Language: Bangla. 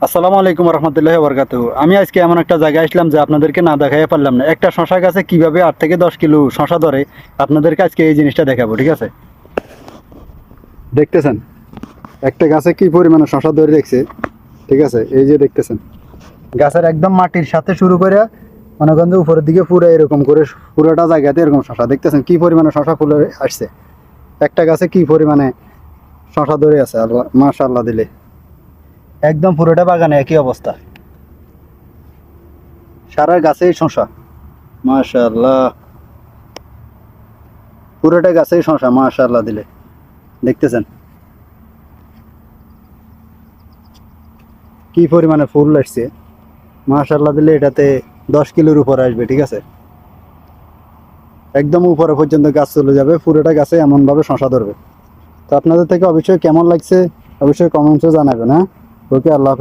আসসালামু আলাইকুম রহমতুল্লাহি ওয়া বারাকাতুহু। আমি আজকে এমন একটা জায়গায় আসলাম যে আপনাদেরকে না দেখাইয়া পারলাম না। একটা শশা গাছে কিভাবে 8 থেকে 10 কিলো শশা ধরে আপনাদেরকে আজকে এই জিনিসটা দেখাবো, ঠিক আছে? দেখতেছেন একটা গাছে কি পরিমাণে শশা ধরে রেখেছে, ঠিক আছে? এই যে দেখতেছেন গাছের একদম মাটির সাথে শুরু করে মনে করেন যে উপরের দিকে পুরো এরকম করে পুরোটা জায়গাতে এরকম শশা দেখতেছেন কি পরিমাণে শশা ফুলে আসছে। একটা গাছে কি পরিমাণে শশা ধরে আছে, আল্লাহ মাশাআল্লাহ দিলে একদম পুরোটা বাগানে একই অবস্থা, সারা গাছেই শশা মাশাআল্লাহ, পুরোটা গাছেই শশা মাশাআল্লাহ দিলে দেখতেছেন কি পরিমাণে ফুল আসছে মাশাআল্লাহ দিলে। এটাতে 10 কিলোর উপর আসবে, ঠিক আছে? একদম উপরে পর্যন্ত গাছ চলে যাবে, পুরোটা গাছে এমন ভাবে শশা ধরবে। তো আপনাদের থেকে অবশ্যই কেমন লাগছে অবশ্যই কমেন্টসে জানাবেন। হ্যাঁ, ওকে, আল্লাহ হাফেজ।